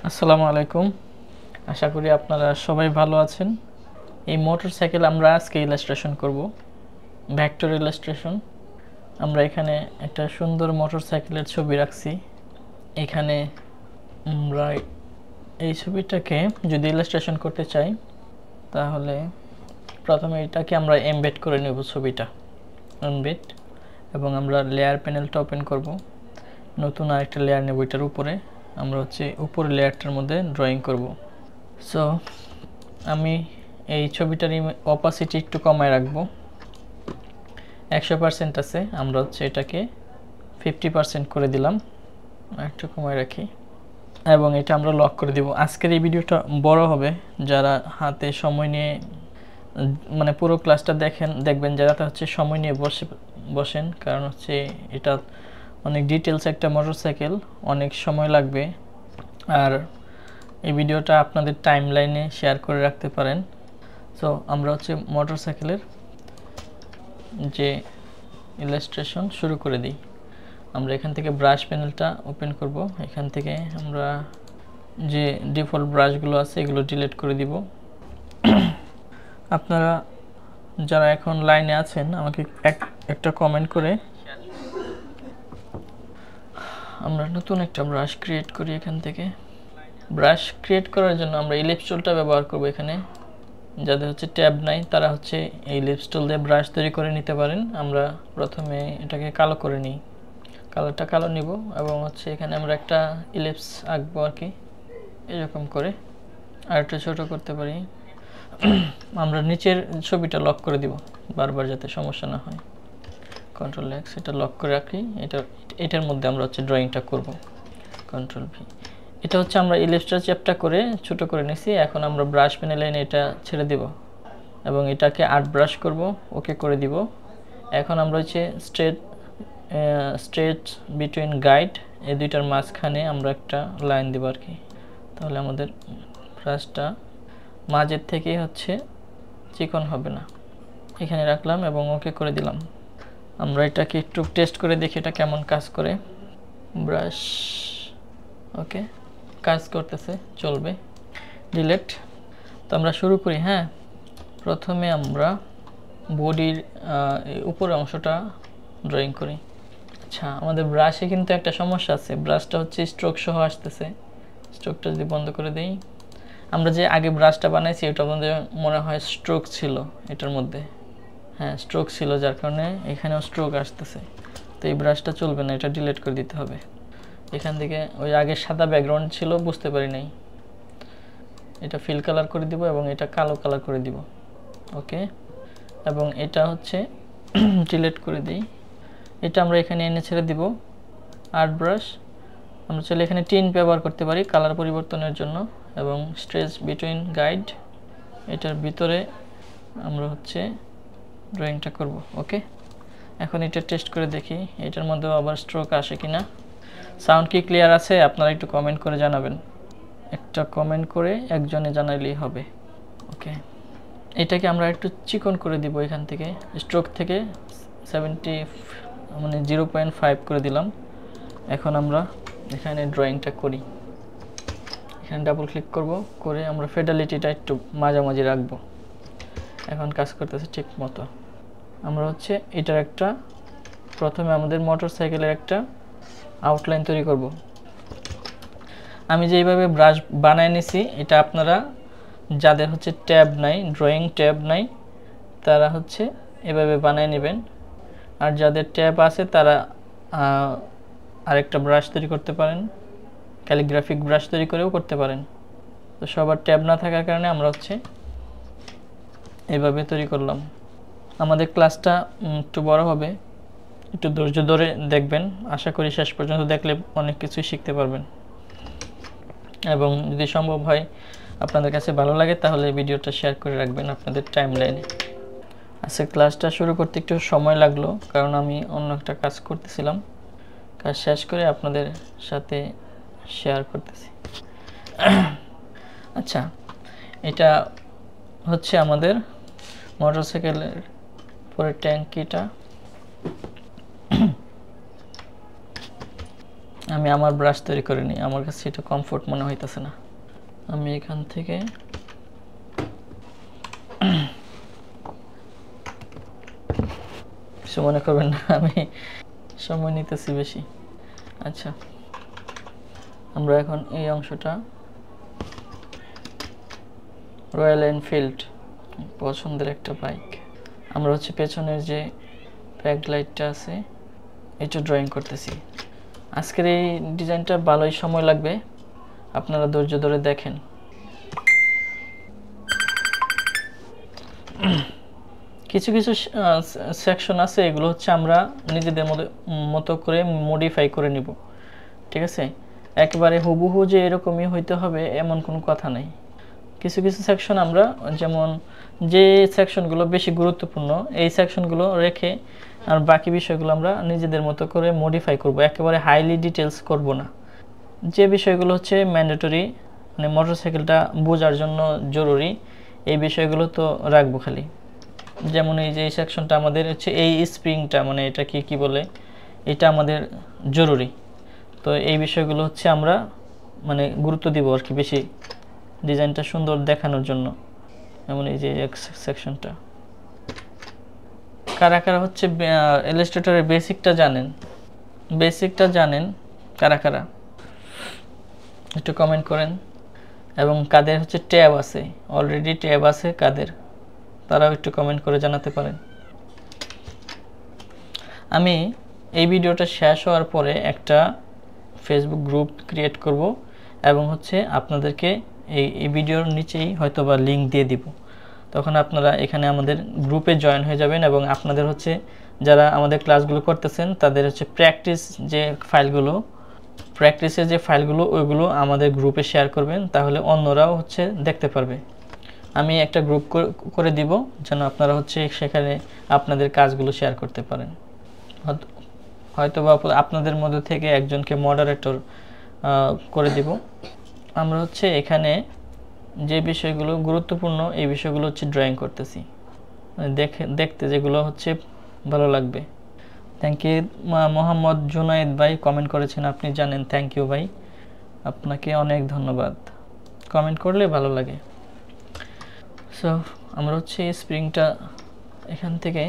আসসালামু আলাইকুম। আশা করি আপনারা সবাই ভালো আছেন। এই মোটরসাইকেল আমরা আজকে ইলাস্ট্রেশন করব, ভেক্টর ইলাস্ট্রেশন। আমরা এখানে একটা সুন্দর মোটরসাইকেলের ছবি রাখছি। এখানে আমরা এই ছবিটাকে যদি ইলাস্ট্রেশন করতে চাই তাহলে প্রথমে এটাকে আমরা এমবেড করে নেব, ছবিটা এমবেড, এবং আমরা লেয়ার প্যানেলটা ওপেন করব। নতুন আরেকটা লেয়ার নেব, এটার উপরে আমরা উপরের লেয়ারটার মধ্যে ড্রয়িং করব। সো আমি এই ছবিটার অপাসিটি একটু কমায় রাখবো, 100% আছে। আমরা এটাকে 50% করে দিলাম, একটু কমায় রাখি, এবং এটা আমরা লক করে দিব। আজকের এই ভিডিওটা বড় হবে, যারা হাতে সময় নিয়ে মানে পুরো ক্লাসটা দেখবেন, যারা সময় নিয়ে বসেন, কারণ এটা অনেক ডিটেলস একটা মোটরসাইকেল, অনেক সময় লাগবে। আর এই ভিডিওটা আপনাদের টাইমলাইনে শেয়ার করে রাখতে পারেন। সো আমরা মোটরসাইকেলের যে ইলাস্ট্রেশন শুরু করে দিই। আমরা এখান থেকে ব্রাশ প্যানেলটা ওপেন করব। এখান থেকে আমরা যে ডিফল্ট ব্রাশগুলো আছে এগুলো ডিলিট করে দিব। আপনারা যারা এখন লাইনে আছেন আমাকে একটা কমেন্ট করে আমরা নতুন একটা ব্রাশ ক্রিয়েট করি। এখান থেকে ব্রাশ ক্রিয়েট করার জন্য আমরা ইলিপস টুলটা ব্যবহার করব। এখানে যাদের ট্যাব নাই তারা এই ইলিপস টুল দিয়ে ব্রাশ তৈরি করে নিতে পারেন। আমরা প্রথমে এটাকে কালো করে নিই, কালারটা কালো নিব, এবং এখানে আমরা একটা ইলিপস আঁকবো আর কি, এরকম করে। আর একটু ছোটো করতে পারি। আমরা নিচের ছবিটা লক করে দিব বারবার, যাতে সমস্যা না হয়। কন্ট্রোল এক্স, এটা লক করে রাখি। এটার মধ্যে আমরা ড্রয়িংটা করব। Control V. এটা আমরা ইলিপসটা চ্যাপটা করে ছোট করে নিছি। এখন আমরা ব্রাশ প্যানেলে এনে এটা ছেড়ে দেব এবং এটাকে আর্ট ব্রাশ করব, ওকে করে দিব। এখন আমরা স্ট্রেট বিটুইন গাইড, এই দুইটার মাঝখানে আমরা একটা লাইন দেব আর কি। তাহলে আমাদের ব্রাশটা মাঝের থেকে চিকন হবে না। এখানে রাখলাম এবং ওকে করে দিলাম। আমরা এটাকে একটু টেস্ট করে দেখি এটা কেমন কাজ করে। ব্রাশ ওকে, কাজ করতেছে, চলবে। ডিলিট। তো আমরা শুরু করি। হ্যাঁ, প্রথমে আমরা বডির উপরের অংশটা ড্রয়িং করি। আচ্ছা, আমাদের ব্রাশে কিন্তু একটা সমস্যা আছে, ব্রাশটা স্ট্রোক সহ আসতেছে। স্ট্রোকটা যদি বন্ধ করে দেই, আমরা যে আগে ব্রাশটা বানাইছি ওটার মধ্যে মনে হয় স্ট্রোক ছিল এটার মধ্যে। হ্যাঁ, স্ট্রোক ছিল, যার কারণে এখানেও স্ট্রোক আসতেছে। তো এই ব্রাশটা চলবে না, এটা ডিলিট করে দিতে হবে। এখান থেকে ওই আগে সাদা ব্যাকগ্রাউন্ড ছিল, বুঝতে পারি নাই, এটা ফিল কালার করে দিব এবং এটা কালো কালার করে দিব। ওকে, এবং এটা ডিলিট করে দিই। এটা আমরা এখানে এনে ছেড়ে দিব। আর্ট ব্রাশ, আমরা চলে এখানে টিন ব্যবহার করতে পারি কালার পরিবর্তনের জন্য, এবং স্ট্রেচ বিটুইন গাইড, এটার ভিতরে আমরা ড্রয়িংটা করব। ওকে, এখন এটা টেস্ট করে দেখি এটার মধ্যেও আবার স্ট্রোক আসে কিনা। সাউন্ড কি ক্লিয়ার আছে? আপনারা একটু কমেন্ট করে জানাবেন, একটা কমেন্ট করে একজনে জানাইলেই হবে। ওকে, এটাকে আমরা একটু চিকন করে দিব। এখান থেকে স্ট্রোক থেকে 0.5 করে দিলাম। এখন আমরা এখানে ড্রয়িংটা করি। এখানে ডাবল ক্লিক করব, করে আমরা ফেডালিটিটা একটু মাঝামাঝি রাখবো। এখন কাজ করতেছে ঠিক মতো। আমরা এটার একটা প্রথমে আমাদের মোটরসাইকেলের একটা আউটলাইন তৈরি করব। আমি যেইভাবে ব্রাশ বানায় নিছি, এটা আপনারা যাদের ট্যাব নাই, ড্রয়িং ট্যাব নাই, তারা এভাবে বানায় নেবেন। আর যাদের ট্যাব আছে তারা আরেকটা ব্রাশ তৈরি করতে পারেন, ক্যালিগ্রাফিক ব্রাশ তৈরি করেও করতে পারেন। তো সবার ট্যাব না থাকার কারণে আমরা এভাবে তৈরি করলাম। আমাদের ক্লাসটা একটু বড় হবে, একটু ধৈর্য ধরে দেখবেন। আশা করি শেষ পর্যন্ত দেখলে অনেক কিছুই শিখতে পারবেন, এবং যদি সম্ভব হয় আপনাদের কাছে ভালো লাগে তাহলে ভিডিওটা শেয়ার করে রাখবেন আপনাদের টাইমলাইনে। আজকে ক্লাসটা শুরু করতে একটু সময় লাগলো, কারণ আমি অন্য একটা কাজ করতেছিলাম। কাজ শেষ করে আপনাদের সাথে শেয়ার করতেছি। আচ্ছা, এটা আমাদের মোটরসাইকেলের পরে ট্যাঙ্কিটা। আমি আমার ব্রাশ তৈরি করে নিই, আমার কাছে এটা কমফোর্ট মনে হইতেছে না। আমি এখান থেকে কিছু মনে করবেন না, আমি সময় নিতেছি বেশি। আচ্ছা, আমরা এখন এই অংশটা রয়্যাল এনফিল্ড পছন্দের একটা বাইক, আমরা হচ্ছে পেছনের যে ব্যাকলাইটটা আছে এটা ড্রয়িং করতেছি। আজকের এই ডিজাইনটা ভালোই সময় লাগবে, আপনারা ধৈর্য ধরে দেখেন। কিছু কিছু সেকশন আছে, এগুলো হচ্ছে আমরা নিজেদের মতো করে মডিফাই করে নিব, ঠিক আছে? একেবারে হুবহু যে এরকমই হইতে হবে এমন কোনো কথা নেই। কিছু কিছু সেকশন আমরা, যেমন যে সেকশনগুলো বেশি গুরুত্বপূর্ণ এই সেকশনগুলো রেখে আর বাকি বিষয়গুলো আমরা নিজেদের মতো করে মডিফাই করব, একেবারে হাইলি ডিটেলস করব না। যে বিষয়গুলো হচ্ছে ম্যান্ডেটরি, মানে মোটরসাইকেলটা বোঝার জন্য জরুরি, এই বিষয়গুলো তো রাখবো খালি। যেমন এই যে এই সেকশনটা আমাদের হচ্ছে এই স্প্রিংটা, মানে এটা কি বলে, এটা আমাদের জরুরি। তো এই বিষয়গুলো হচ্ছে আমরা মানে গুরুত্ব দিব আর কি বেশি, ডিজাইনটা সুন্দর দেখানোর জন্য। যেমন এই যে সেকশনটা, কারা কারা হচ্ছে ইলাস্ট্রেটরের বেসিকটা জানেন কারা কারা একটু কমেন্ট করেন। এবং কাদের হচ্ছে ট্যাব আছে, অলরেডি ট্যাব আছে কাদের, তারাও একটু কমেন্ট করে জানাতে পারেন। আমি এই ভিডিওটা শেষ হওয়ার পরে একটা ফেসবুক গ্রুপ ক্রিয়েট করব এবং হচ্ছে আপনাদেরকে এই ভিডিওর নিচেই হয়তোবা লিংক দিয়ে দিব। তখন আপনারা এখানে আমাদের গ্রুপে জয়েন হয়ে যাবেন এবং আপনাদের হচ্ছে যারা আমাদের ক্লাসগুলো করতেছেন তাদের হচ্ছে প্র্যাকটিসের যে ফাইলগুলো ওইগুলো আমাদের গ্রুপে শেয়ার করবেন, তাহলে অন্যরাও হচ্ছে দেখতে পারবে। আমি একটা গ্রুপ করে দিব যেন আপনারা হচ্ছে সেখানে আপনাদের কাজগুলো শেয়ার করতে পারেন। হয়তোবা আপনাদের মধ্যে থেকে একজনকে মডারেটর করে দিব। আমরা হচ্ছে এখানে যে বিষয়গুলো গুরুত্বপূর্ণ এই বিষয়গুলো হচ্ছে ড্রয়িং করতেছি, দেখতে যেগুলো হচ্ছে ভালো লাগবে। থ্যাংক ইউ মোহাম্মদ জুনায়েদ ভাই কমেন্ট করেছেন, আপনি জানেন। থ্যাংক ইউ ভাই, আপনাকে অনেক ধন্যবাদ, কমেন্ট করলে ভালো লাগে। সো আমরা হচ্ছে স্প্রিংটা এখান থেকে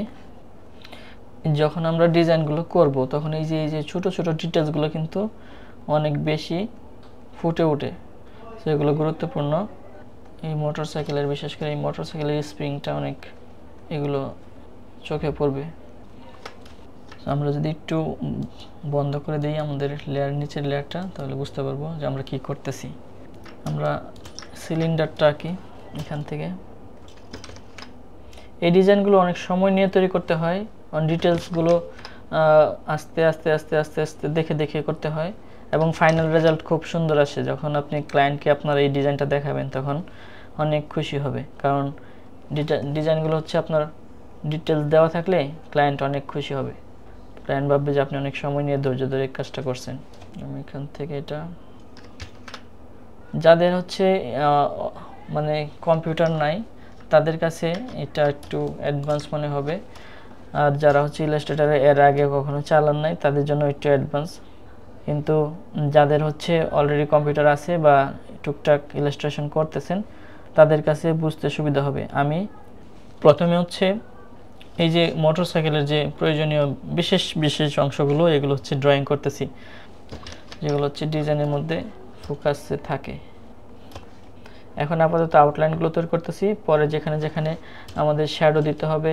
যখন আমরা ডিজাইনগুলো করব তখন এই যে ছোট ছোট ডিটেলসগুলো কিন্তু অনেক বেশি ফুটে ওঠে, সেগুলো গুরুত্বপূর্ণ। এই মোটরসাইকেলের, বিশেষ করে এই মোটরসাইকেলের স্প্রিংটা অনেক এগুলো চোখে পড়বে। আমরা যদি একটু বন্ধ করে দিই আমাদের নিচের লেয়ারটা, তাহলে বুঝতে পারবো যে আমরা কি করতেছি। আমরা সিলিন্ডারটা কি এখান থেকে, এই ডিজাইনগুলো অনেক সময় নিয়ে তৈরি করতে হয়, ডিটেলসগুলো আস্তে আস্তে আস্তে আস্তে আস্তে দেখে দেখে করতে হয় এবং ফাইনাল রেজাল্ট খুব সুন্দর আসে। যখন আপনি ক্লায়েন্টকে আপনার এই ডিজাইনটা দেখাবেন তখন অনেক খুশি হবে, কারণ ডিজাইনগুলো হচ্ছে আপনার ডিটেলস দেওয়া থাকলে ক্লায়েন্ট অনেক খুশি হবে। ক্লায়েন্ট ভাববে যে আপনি অনেক সময় নিয়ে ধৈর্য ধরে কাজটা করছেন। আমি এখান থেকে এটা, যাদের হচ্ছে মানে কম্পিউটার নাই তাদের কাছে এটা একটু অ্যাডভান্স মনে হবে, আর যারা হচ্ছে ইলাস্ট্রেটরে এর আগে কখনো চালান নাই তাদের জন্য একটু অ্যাডভান্স। কিন্তু যাদের হচ্ছে অলরেডি কম্পিউটার আছে বা টুকটাক ইলাস্ট্রেশন করতেছেন তাদের কাছে বুঝতে সুবিধা হবে। আমি প্রথমে হচ্ছে এই যে মোটরসাইকেলের যে প্রয়োজনীয় বিশেষ বিশেষ অংশগুলো এগুলো হচ্ছে ড্রয়িং করতেছি, যেগুলো হচ্ছে ডিজাইনের মধ্যে ফোকাসে থাকে। এখন আপাতত আউটলাইনগুলো তৈরি করতেছি, পরে যেখানে যেখানে আমাদের শ্যাডো দিতে হবে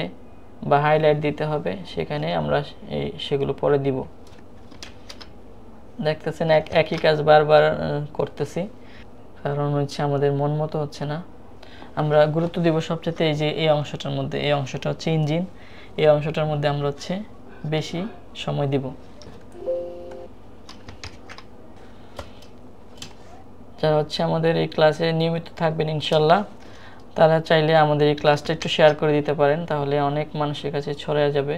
বা হাইলাইট দিতে হবে সেখানে আমরা সেগুলো পরে দিব। দেখতেছেন একই কাজ বারবার করতেছি, কারণ হচ্ছে আমাদের মন মতো হচ্ছে না। আমরা গুরুত্ব দিব সবচেয়ে এই যে এই অংশটার মধ্যে, এই অংশটা হচ্ছে ইঞ্জিন, এই অংশটার মধ্যে আমরা হচ্ছে বেশি সময় দিব। যারা হচ্ছে আমাদের এই ক্লাসে নিয়মিত থাকবেন ইনশাল্লাহ, তারা চাইলে আমাদের এই ক্লাসটা একটু শেয়ার করে দিতে পারেন, তাহলে অনেক মানুষের কাছে ছড়িয়ে যাবে,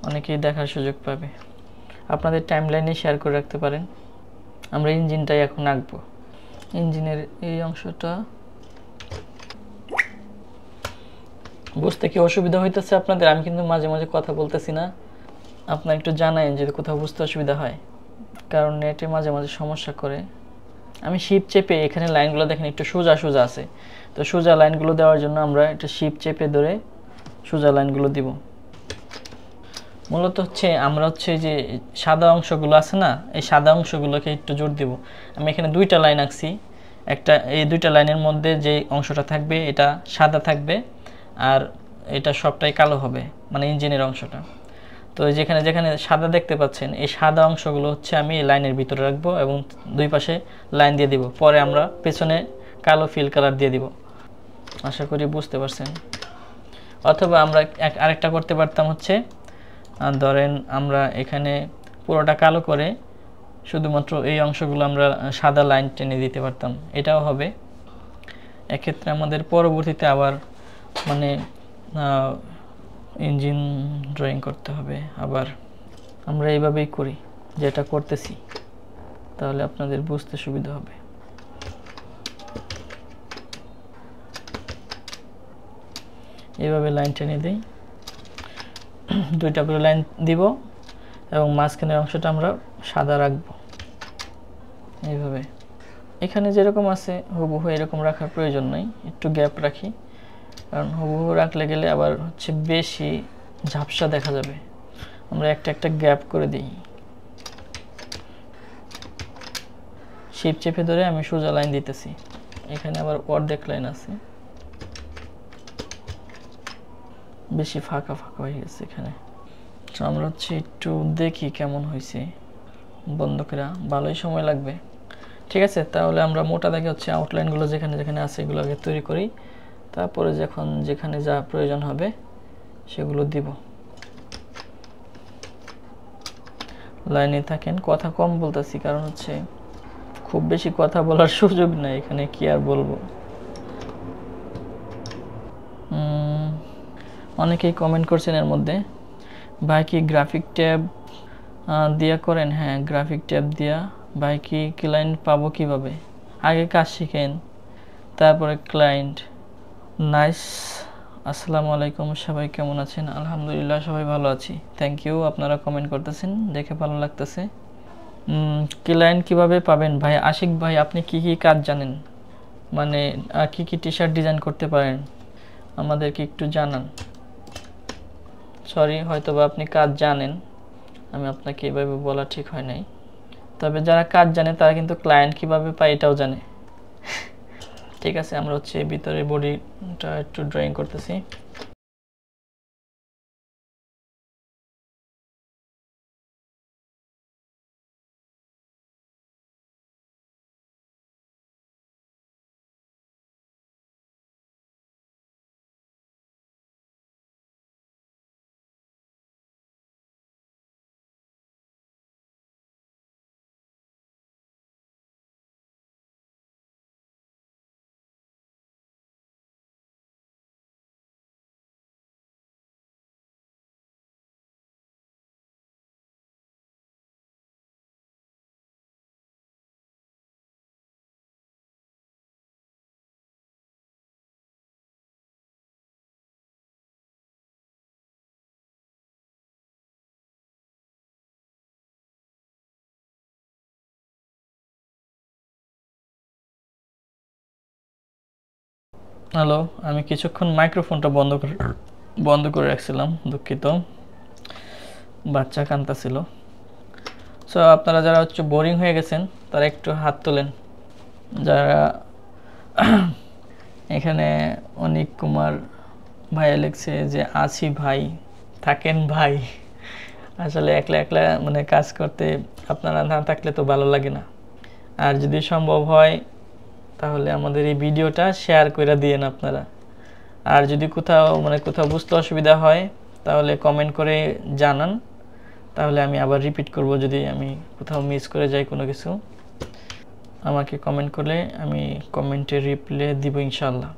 অনেকেই দেখার সুযোগ পাবে। আপনাদের টাইমলাইনে শেয়ার করে রাখতে পারেন। আমরা ইঞ্জিনটাই এখন আঁকবো। ইঞ্জিনের এই অংশটা বুঝতে কি অসুবিধা হইতেছে আপনাদের? আমি কিন্তু মাঝে মাঝে কথা বলতেছি না, আপনারা একটু জানাইন যদি কোথাও বুঝতে অসুবিধা হয়। কারণ নেটে মাঝে মাঝে সমস্যা করে। আমি শিফট চেপে এখানে লাইনগুলো দেখেন একটু সোজা সোজা আছে, তো সোজা লাইনগুলো দেওয়ার জন্য আমরা একটা শিফট চেপে ধরে সোজা লাইনগুলো দিব। মূলত হচ্ছে আমরা হচ্ছে যে সাদা অংশগুলো আছে না, এই সাদা অংশগুলোকে একটু জোর দিব। আমি এখানে দুইটা লাইন আঁকছি, একটা এই দুইটা লাইনের মধ্যে যে অংশটা থাকবে এটা সাদা থাকবে, আর এটা সবটাই কালো হবে, মানে ইঞ্জিনের অংশটা। তো যেখানে যেখানে সাদা দেখতে পাচ্ছেন এই সাদা অংশগুলো হচ্ছে আমি এই লাইনের ভিতরে রাখবো এবং দুই পাশে লাইন দিয়ে দিব। পরে আমরা পেছনে কালো ফিল কালার দিয়ে দিব। আশা করি বুঝতে পারছেন। অথবা আমরা আরেকটা করতে পারতাম হচ্ছে, ধরেন আমরা এখানে পুরোটা কালো করে শুধুমাত্র এই অংশগুলো আমরা সাদা লাইন টেনে দিতে পারতাম, এটাও হবে। এক্ষেত্রে আমাদের পরবর্তীতে আবার মানে ইঞ্জিন ড্রয়িং করতে হবে। আবার আমরা এইভাবেই করি যেটা করতেছি, তাহলে আপনাদের বুঝতে সুবিধা হবে। এইভাবে লাইন টেনে দিই, দুইটা করে লাইন দিব এবং মাঝখানের অংশটা আমরা সাদা রাখবো এইভাবে। এখানে যেরকম আছে হুবহু এরকম রাখার প্রয়োজন নেই, একটু গ্যাপ রাখি, কারণ হুবহু রাখলে গেলে আবার হচ্ছে বেশি ঝাপসা দেখা যাবে। আমরা একটা একটা গ্যাপ করে দিই। শিপ চেপে ধরে আমি সোজা লাইন দিতেছি। এখানে আবার অর্ধেক লাইন আছে, বেশি ফাঁকা ফাঁকা হয়ে গেছে এখানে। তো আমরা হচ্ছে একটু দেখি কেমন হয়েছে, বন্ধ করে ভালোই সময় লাগবে। ঠিক আছে, তাহলে আমরা মোটা দেখে হচ্ছে আউটলাইনগুলো যেখানে যেখানে আছে এগুলো আগে তৈরি করি, তারপরে যখন যেখানে যা প্রয়োজন হবে সেগুলো দিব। লাইনে থাকেন। কথা কম বলতেছি কারণ হচ্ছে খুব বেশি কথা বলার সুযোগ নাই এখানে, কি আর বলবো। অনেকেই কমেন্ট করছেন এর মধ্যে, ভাই কি গ্রাফিক ট্যাব দিয়া করেন? হ্যাঁ, গ্রাফিক ট্যাব দিয়া। ভাই কি ক্লায়েন্ট পাবো কিভাবে? আগে কাজ শিখেন তারপরে ক্লায়েন্ট। নাইস। আসসালামু আলাইকুম, সবাই কেমন আছেন? আলহামদুলিল্লাহ সবাই ভালো আছি, থ্যাংক ইউ। আপনারা কমেন্ট করতেছেন দেখে ভালো লাগতেছে। ক্লায়েন্ট কিভাবে পাবেন? ভাই আশিক ভাই, আপনি কি কি কাজ জানেন, মানে কি কি টি শার্ট ডিজাইন করতে পারেন আমাদেরকে একটু জানান। সরি, হয়তোবা আপনি কাজ জানেন, আমি আপনাকে এভাবে বলা ঠিক হয় নাই। তবে যারা কাজ জানে তারা কিন্তু ক্লায়েন্ট কিভাবে পায় এটাও জানে। ঠিক আছে, আমরা হচ্ছে ভিতরে বডিটা একটু ড্রয়িং করতেছি। হ্যালো, আমি কিছুক্ষণ মাইক্রোফোনটা বন্ধ করে রাখছিলাম, দুঃখিত, বাচ্চা কাঁদতেছিল। সো আপনারা যারা হচ্ছে বোরিং হয়ে গেছেন তারা একটু হাত তোলেন। যারা এখানে অনিক কুমার ভাইয়া লিখছে যে আছি ভাই, থাকেন ভাই। আসলে একলা একলা মানে কাজ করতে আপনারা না থাকলে তো ভালো লাগে না। আর যদি সম্ভব হয় তাহলে আমাদের এই ভিডিওটা শেয়ার করে দিয়েন আপনারা। আর যদি কোথাও বুঝতে অসুবিধা হয় তাহলে কমেন্ট করে জানান, তাহলে আমি আবার রিপিট করব। যদি আমি কোথাও মিস করে যাই কোনো কিছু, আমাকে কমেন্ট করলে আমি কমেন্টে রিপ্লাই দিব ইনশাল্লাহ।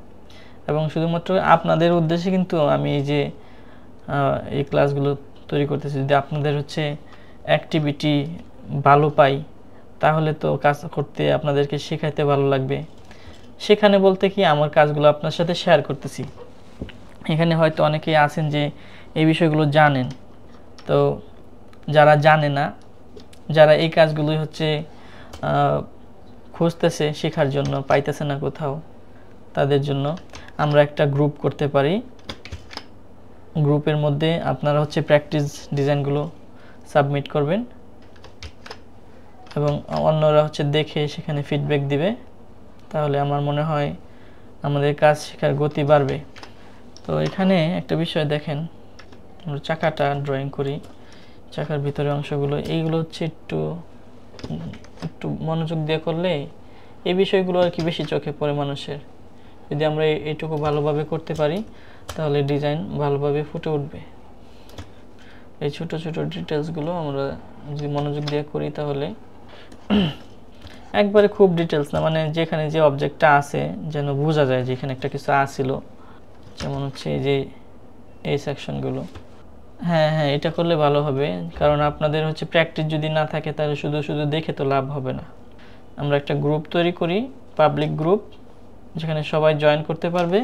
এবং শুধুমাত্র আপনাদের উদ্দেশ্যে কিন্তু আমি এই যে এই ক্লাসগুলো তৈরি করতেছি। যদি আপনাদের হচ্ছে অ্যাক্টিভিটি ভালো পাই তাহলে তো কাজ করতে আপনাদেরকে শেখাইতে ভালো লাগবে। সেখানে বলতে কি আমার কাজগুলো আপনার সাথে শেয়ার করতেছি। এখানে হয়তো অনেকেই আছেন যে এই বিষয়গুলো জানেন, তো যারা জানে না যারা এই কাজগুলোই হচ্ছে খুঁজতেছে শেখার জন্য, পাইতেছে না কোথাও, তাদের জন্য আমরা একটা গ্রুপ করতে পারি। গ্রুপের মধ্যে আপনারা হচ্ছে প্র্যাকটিস ডিজাইনগুলো সাবমিট করবেন এবং অন্যরা হচ্ছে দেখে সেখানে ফিডব্যাক দিবে। তাহলে আমার মনে হয় আমাদের কাজ শেখার গতি বাড়বে। তো এখানে একটা বিষয় দেখেন, আমরা চাকাটা ড্রয়িং করি, চাকার ভিতরে অংশগুলো, এইগুলো হচ্ছে একটু মনোযোগ দিয়ে করলে এই বিষয়গুলো আর কি বেশি চোখে পড়ে মানুষের। যদি আমরা এইটুকু ভালোভাবে করতে পারি তাহলে ডিজাইন ভালোভাবে ফুটে উঠবে। এই ছোট ছোট ডিটেলসগুলো আমরা যদি মনোযোগ দিয়ে করি তাহলে একবারে খুব ডিটেলস না, মানে যেখানে যে অবজেক্টটা আছে যেন বোঝা যায় যে এখানে একটা কিছু আসছিল, যেমন হচ্ছে এই যে এই সেকশনগুলো। হ্যাঁ হ্যাঁ, এটা করলে ভালো হবে, কারণ আপনাদের হচ্ছে প্র্যাকটিস যদি না থাকে তাহলে শুধু শুধু দেখে তো লাভ হবে না। আমরা একটা গ্রুপ তৈরি করি, পাবলিক গ্রুপ, যেখানে সবাই জয়েন করতে পারবে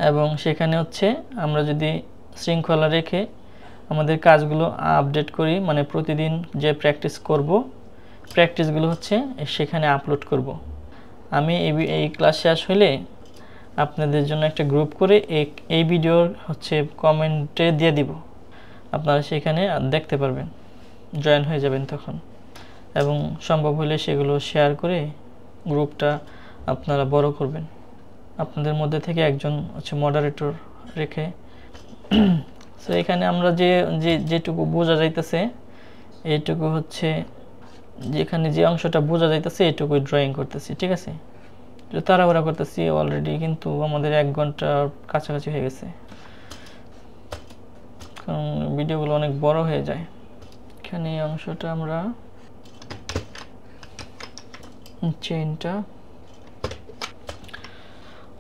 এবং সেখানে হচ্ছে আমরা যদি শৃঙ্খলা রেখে আমাদের কাজগুলো আপডেট করি, মানে প্রতিদিন যে প্র্যাকটিস করব প্র্যাকটিসগুলো হচ্ছে সেখানে আপলোড করব। আমি এই ক্লাস শেষ হলে আপনাদের জন্য একটা গ্রুপ করে এই ভিডিওর হচ্ছে কমেন্টে দিয়ে দিব, আপনারা সেখানে দেখতে পারবেন, জয়েন হয়ে যাবেন তখন, এবং সম্ভব হলে সেগুলো শেয়ার করে গ্রুপটা আপনারা বড় করবেন। আপনাদের মধ্যে থেকে একজন হচ্ছে মডারেটর রেখে। সো এখানে আমরা যেটুকু বোঝা যাইতেছে এইটুকু হচ্ছে, যেখানে যে অংশটা বোঝা যাইতেছে এইটুকুই ড্রয়িং করতেছি, ঠিক আছে? যে তাড়াহুড়া করতেছি অলরেডি, কিন্তু আমাদের 1 ঘন্টার কাছাকাছি হয়ে গেছে, কারণ ভিডিওগুলো অনেক বড় হয়ে যায়। এখানে এই অংশটা আমরা চেইনটা,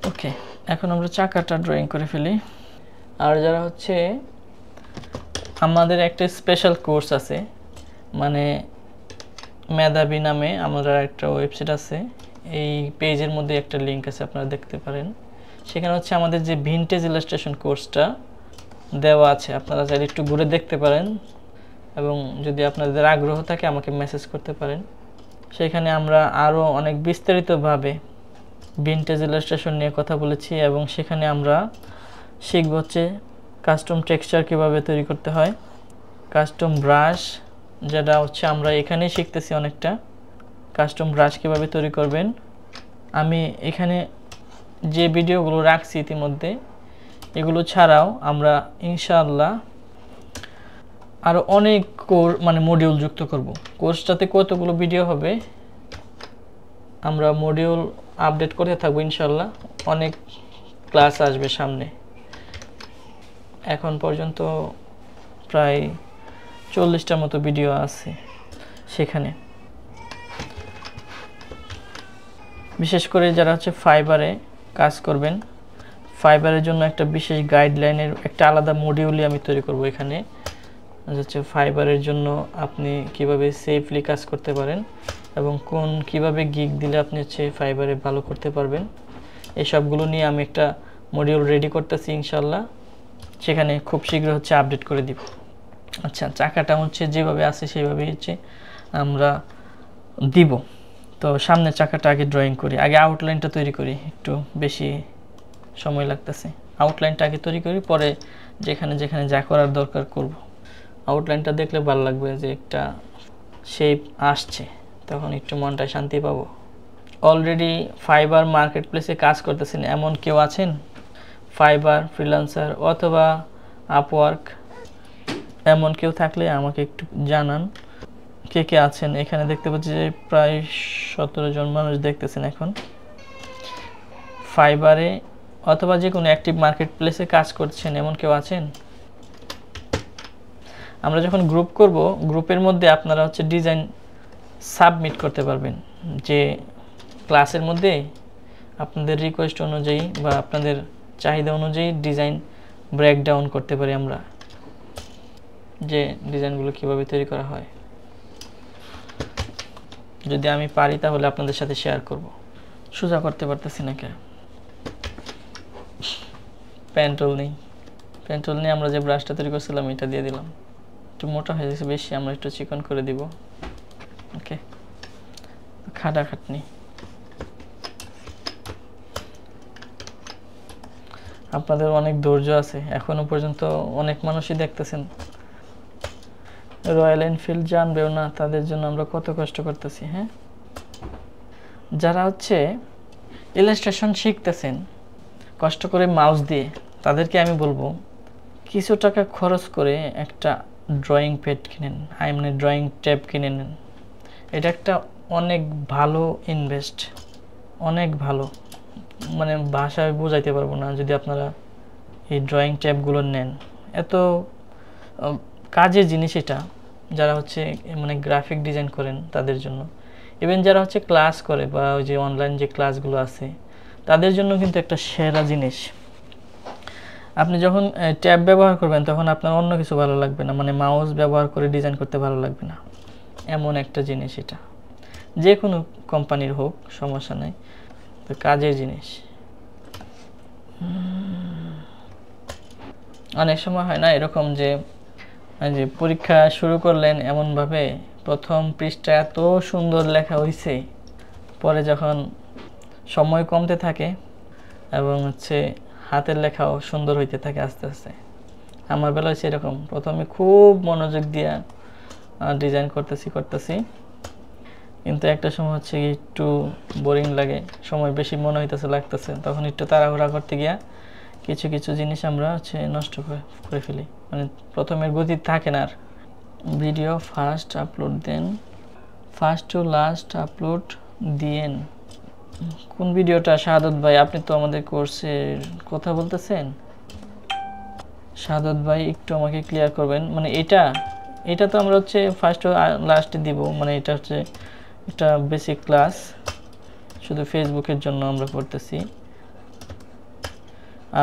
ওকে, এখন আমরা চাকাটা ড্রয়িং করে ফেলি। আর যারা হচ্ছে আমাদের একটা স্পেশাল কোর্স আছে, মানে মেধাবী নামে আমরা একটা ওয়েবসাইট আছে, এই পেজের মধ্যে একটা লিঙ্ক আছে, আপনারা দেখতে পারেন। সেখানে হচ্ছে আমাদের যে ভিনটেজ ইলাস্ট্রেশন কোর্সটা দেওয়া আছে, আপনারা চাইলে একটু ঘুরে দেখতে পারেন এবং যদি আপনাদের আগ্রহ থাকে আমাকে মেসেজ করতে পারেন। সেখানে আমরা আরও অনেক বিস্তারিতভাবে ভিনটেজ ইলাস্ট্রেশন নিয়ে কথা বলেছি এবং সেখানে আমরা শিখব হচ্ছে কাস্টম টেক্সচার কীভাবে তৈরি করতে হয়, কাস্টম ব্রাশ, যেটা হচ্ছে আমরা এখানেই শিখতেছি অনেকটা, কাস্টম ব্রাশ কীভাবে তৈরি করবেন। আমি এখানে যে ভিডিওগুলো রাখছি ইতিমধ্যে, এগুলো ছাড়াও আমরা ইনশাআল্লাহ আরও অনেক মডিউল যুক্ত করব। কোর্সটাতে কতগুলো ভিডিও হবে, আমরা মডিউল আপডেট করতে থাকবো ইনশাআল্লাহ, অনেক ক্লাস আসবে সামনে। এখন পর্যন্ত প্রায় 40টার মতো ভিডিও আছে সেখানে। বিশেষ করে যারা হচ্ছে ফাইবারে কাজ করবেন, ফাইবারের জন্য একটা বিশেষ গাইডলাইনের একটা আলাদা মডিউলই আমি তৈরি করব এখানে, হচ্ছে ফাইবারের জন্য আপনি কিভাবে সেফলি কাজ করতে পারেন এবং কিভাবে গিগ দিলে আপনি হচ্ছে ফাইবারে ভালো করতে পারবেন, এই সবগুলো নিয়ে আমি একটা মডিউল রেডি করতেছি ইনশাআল্লাহ, সেখানে খুব শীঘ্র হচ্ছে আপডেট করে দিব। আচ্ছা, চাকাটা হচ্ছে যেভাবে আছে সেইভাবেই হচ্ছে আমরা দিব। তো সামনের চাকাটা আগে ড্রয়িং করি, আগে আউটলাইনটা তৈরি করি, একটু বেশি সময় লাগতেছে। আউটলাইনটা আগে তৈরি করি, পরে যেখানে যেখানে যা করার দরকার করব। আউটলাইনটা দেখলে ভালো লাগবে যে একটা শেপ আসছে, তখন একটু মনটায় শান্তি পাবো। অলরেডি ফাইবার মার্কেট প্লেসে কাজ করতেছেন এমন কেউ আছেন? ফাইবার ফ্রিল্যান্সার অথবা আপওয়ার্ক, এমন কেউ থাকলে আমাকে একটু জানান কে কে আছেন। এখানে দেখতে পাচ্ছি যে প্রায় 17 জন মানুষ দেখতেছেন এখন। ফাইবারে অথবা যে কোনো অ্যাক্টিভ মার্কেট প্লেসে কাজ করছেন এমন কেউ আছেন? আমরা যখন গ্রুপ করব, গ্রুপের মধ্যে আপনারা হচ্ছে ডিজাইন সাবমিট করতে পারবেন, যে ক্লাসের মধ্যে আপনাদের রিকোয়েস্ট অনুযায়ী বা আপনাদের চাহিদা অনুযায়ী ডিজাইন ব্রেকডাউন করতে পারি আমরা, যে ডিজাইনগুলো কিভাবে তৈরি করা হয়। যদি আমি পারি তাহলে আপনাদের সাথে শেয়ার করব। সোজা করতে পারতেছি না কেন? পেন্টুল নেই, পেন্টুল নিয়ে আমরা যে ব্রাশটা তৈরি করছিলাম এটা দিয়ে দিলাম, একটু মোটা হয়ে গেছে বেশি, আমরা একটু চিকন করে দিব। ওকে, খাটাখাটনি। আপনাদের অনেক ধৈর্য আছে, এখনো পর্যন্ত অনেক মানুষই দেখতেছেন, রয়্যাল এনফিল্ড জানবেও না, তাদের জন্য আমরা কত কষ্ট করতেছি। হ্যাঁ, যারা হচ্ছে ইলাস্ট্রেশন শিখতেছেন কষ্ট করে মাউস দিয়ে, তাদেরকে আমি বলবো কিছু টাকা খরচ করে একটা ড্রয়িং প্যাড কিনেন, মানে ড্রয়িং ট্যাব কিনে নেন। এটা একটা অনেক ভালো ইনভেস্ট, অনেক ভালো, মানে ভাষায় বোঝাইতে পারবো না। যদি আপনারা এই ড্রয়িং ট্যাবগুলো নেন, এত কাজের জিনিস এটা, যারা হচ্ছে মানে গ্রাফিক ডিজাইন করেন তাদের জন্য, ইভেন যারা হচ্ছে ক্লাস করে বা ওই যে অনলাইন যে ক্লাসগুলো আছে তাদের জন্য কিন্তু একটা সেরা জিনিস। আপনি যখন ট্যাব ব্যবহার করবেন তখন আপনার অন্য কিছু ভালো লাগবে না, মানে মাউস ব্যবহার করে ডিজাইন করতে ভালো লাগবে না, এমন একটা জিনিস এটা। যে কোনো কোম্পানির হোক সমস্যা নেই, তো কাজের জিনিস। অনেক সময় হয় না এরকম যে পরীক্ষা শুরু করলেন এমনভাবে প্রথম পৃষ্ঠা এত সুন্দর লেখা হয়েছে, পরে যখন সময় কমতে থাকে এবং হচ্ছে হাতের লেখাও সুন্দর হইতে থাকে আস্তে আস্তে। আমার বেলা হচ্ছে এরকম, প্রথমে খুব মনোযোগ দিয়ে ডিজাইন করতেছি, কিন্তু একটা সময় হচ্ছে একটু বোরিং লাগে, সময় বেশি মনে লাগতেছে, তখন একটু তাড়াহুড়া করতে গিয়া কিছু কিছু জিনিস আমরা হচ্ছে নষ্ট করে ফেলি, মানে প্রথমের গতি থাকে না আর। ভিডিও ফার্স্ট আপলোড দেন, ফার্স্ট টু লাস্ট আপলোড দিয়েন। কোন ভিডিওটা শাহাদত ভাই? আপনি তো আমাদের কোর্সের কথা বলতেছেন। শাহাদত ভাই একটু আমাকে ক্লিয়ার করবেন, মানে এটা তো আমরা হচ্ছে ফার্স্ট ও লাস্টে দিব, মানে এটা হচ্ছে একটা বেসিক ক্লাস, শুধু ফেসবুকের জন্য আমরা করতেছি।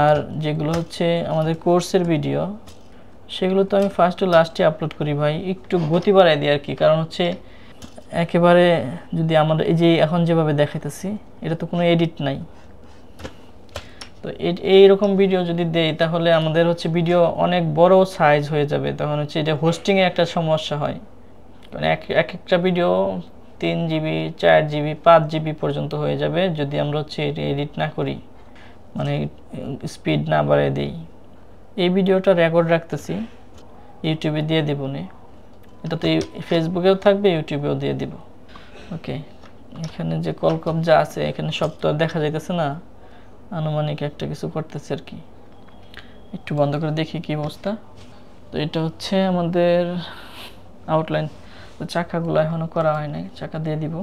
আর যেগুলো হচ্ছে আমাদের কোর্সের ভিডিও, সেগুলো তো আমি ফার্স্ট ও লাস্টে আপলোড করি ভাই, একটু গতি বাড়াই দিই আর কি। কারণ হচ্ছে একেবারে যদি আমরা এই যে এখন যেভাবে দেখাইতেছি, এটা তো কোনো এডিট নাই, তো এইরকম ভিডিও যদি দেই তাহলে আমাদের হচ্ছে ভিডিও অনেক বড় সাইজ হয়ে যাবে, তখন হচ্ছে এটা হোস্টিংয়ে একটা সমস্যা হয়। মানে এক একটা ভিডিও 3 GB 4 GB 5 GB পর্যন্ত হয়ে যাবে যদি আমরা হচ্ছে এডিট না করি, মানে স্পিড না বাড়িয়ে দিই। এই ভিডিওটা রেকর্ড রাখতেছি, ইউটিউবে দিয়ে দেব নে, এটা তো ফেসবুকেও থাকবে, ইউটিউবেও দিয়ে দিব। ওকে, এখানে যে কলকপ যা আছে এখানে সব তো দেখা যাইতেছে না, আনুমানিক একটা কিছু করতেছে আর কি। একটু বন্ধ করে দেখি কি অবস্থা। তো এটা হচ্ছে আমাদের আউটলাইন, তো চাকাগুলো এখনো করা হয় নাই, চাকা দিয়ে দিব,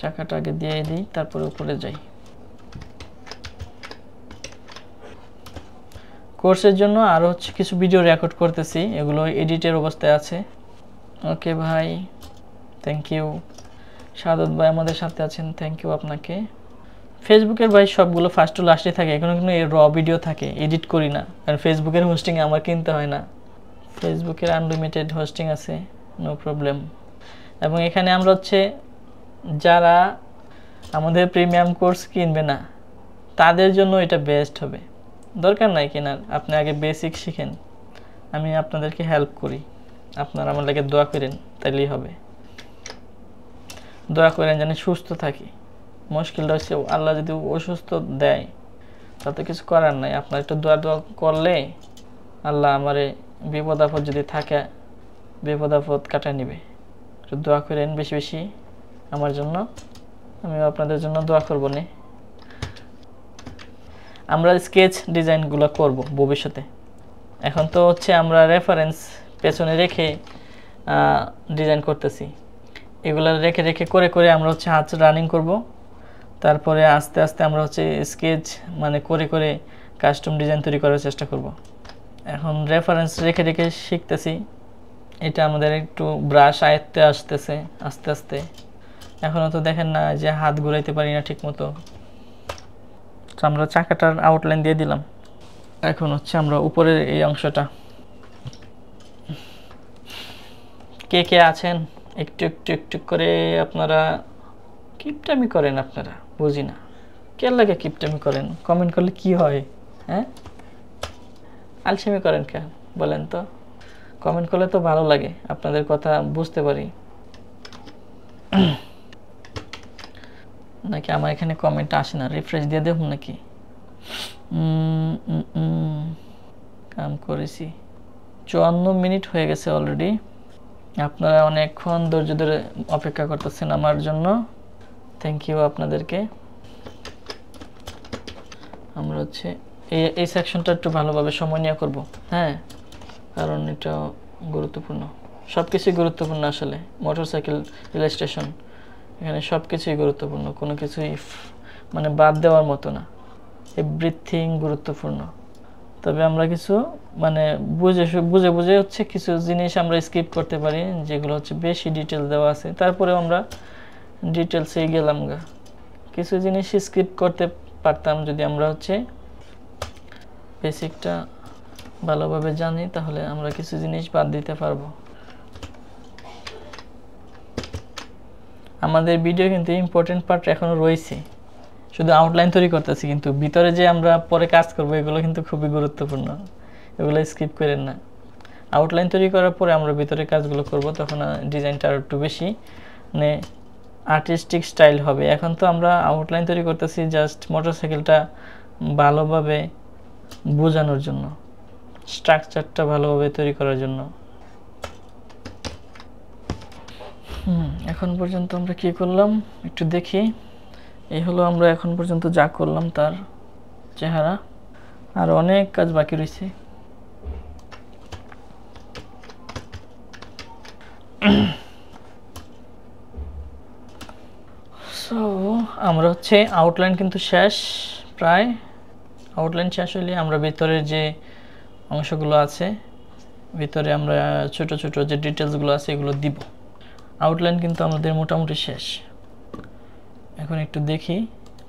চাকাটা আগে দিয়ে দিই, তারপরে উপরে যাই। কোর্সের জন্য আরও হচ্ছে কিছু ভিডিও রেকর্ড করতেছি, এগুলো এডিটের অবস্থায় আছে। ওকে ভাই, থ্যাংক ইউ। শাহাদত ভাই আমাদের সাথে আছেন, থ্যাংক ইউ আপনাকে। ফেসবুকের ভাই সবগুলো ফার্স্ট টু লাস্টে থাকে, এখনো কিন্তু র ভিডিও থাকে, এডিট করি না, কারণ ফেসবুকের হোস্টিং আমার কিনতে হয় না, ফেসবুকের আনলিমিটেড হোস্টিং আছে, নো প্রবলেম। এবং এখানে আমরা হচ্ছে যারা আমাদের প্রিমিয়াম কোর্স কিনবে না তাদের জন্য এটা বেস্ট হবে, দরকার নাই কেনার, আপনি আগে বেসিক শিখেন, আমি আপনাদেরকে হেল্প করি, আপনারা আমার লাগে দোয়া করেন, তাইলেই হবে। দোয়া করেন যেন সুস্থ থাকি। মুশকিলটা হচ্ছে আল্লাহ যদি অসুস্থ দেয় তাতে কিছু করার নাই, আপনার একটু দোয়া করলে আল্লাহ আমারে বিপদ আপদ যদি থাকে বিপদ আপদ কাটায় নিবে। একটু দোয়া করেন বেশি বেশি আমার জন্য, আমিও আপনাদের জন্য দোয়া করব নে। আমরা স্কেচ ডিজাইনগুলো করব ভবিষ্যতে, এখন তো হচ্ছে আমরা রেফারেন্স পেছনে রেখে ডিজাইন করতেছি, এগুলো রেখে রেখে করে করে আমরা হচ্ছে হাত রানিং করব, তারপরে আস্তে আস্তে আমরা হচ্ছে স্কেচ মানে করে করে কাস্টম ডিজাইন তৈরি করার চেষ্টা করব। এখন রেফারেন্স রেখে রেখে শিখতেছি, এটা আমাদের একটু ব্রাশ আয়ত্তে আসতেছে আস্তে আস্তে, এখনও তো দেখেন না যে হাত ঘুরাইতে পারি না ঠিক মতো। তো আমরা চাকাটার আউটলাইন দিয়ে দিলাম, এখন হচ্ছে আমরা উপরের এই অংশটা, কে কে আছেন একটু একটু একটু করে আপনারা কিপটামি করেন, আপনারা বুঝি না কে লাগে কিপটামি করেন, কমেন্ট করলে কি হয়? হ্যাঁ, আলসেমি করেন কেন বলেন তো? কমেন্ট করলে তো ভালো লাগে, আপনাদের কথা বুঝতে পারি। নাকি আমার এখানে কমেন্ট আসে না, রিফ্রেশ দিয়ে দেব নাকি? কাম করেছি, 54 মিনিট হয়ে গেছে অলরেডি। আপনারা অনেকক্ষণ ধৈর্য ধরে অপেক্ষা করতেছেন আমার জন্য, থ্যাংক ইউ আপনাদেরকে। আমরা হচ্ছে এই সেকশনটা একটু ভালোভাবে সময় নিয়ে করব, হ্যাঁ, কারণ এটা গুরুত্বপূর্ণ। সব কিছুই গুরুত্বপূর্ণ আসলে, মোটরসাইকেল ইলাস্ট্রেশন এখানে সব কিছুই গুরুত্বপূর্ণ, কোনো কিছুই মানে বাদ দেওয়ার মতো না, এভরিথিং গুরুত্বপূর্ণ। তবে আমরা কিছু মানে বুঝে বুঝে হচ্ছে কিছু জিনিস আমরা স্কিপ করতে পারি, যেগুলো হচ্ছে বেশি ডিটেল দেওয়া আছে, তারপরে আমরা ডিটেলসেই গেলাম গা। কিছু জিনিস স্কিপ করতে পারতাম যদি আমরা হচ্ছে বেসিকটা ভালোভাবে জানি, তাহলে আমরা কিছু জিনিস বাদ দিতে পারবো। আমাদের ভিডিও কিন্তু ইম্পর্টেন্ট পার্ট এখনো রয়েছে, শুধু আউটলাইন তৈরি করতেছি, কিন্তু ভিতরে যে আমরা পরে কাজ করব এগুলো কিন্তু খুবই গুরুত্বপূর্ণ, এগুলো স্কিপ করেন না। আউটলাইন তৈরি করার পরে আমরা ভিতরে কাজগুলো করব, তখন ডিজাইনটা আর একটু বেশি মানে আর্টিস্টিক স্টাইল হবে। এখন তো আমরা আউটলাইন তৈরি করতেছি জাস্ট মোটরসাইকেলটা ভালোভাবে বোঝানোর জন্য, স্ট্রাকচারটা ভালোভাবে তৈরি করার জন্য। এখন পর্যন্ত আমরা কি করলাম একটু দেখি। এই হলো আমরা এখন পর্যন্ত যা করলাম তার চেহারা, আর অনেক কাজ বাকি রয়েছে। সো আমরা হচ্ছে আউটলাইন কিন্তু শেষ, প্রায় আউটলাইন শেষ হলে আমরা ভিতরের যে অংশগুলো আছে, ভিতরে আমরা ছোট ছোট যে ডিটেলসগুলো আছে এগুলো দিব। আউটলাইন কিন্তু আমাদের মোটামুটি শেষ। এখন একটু দেখি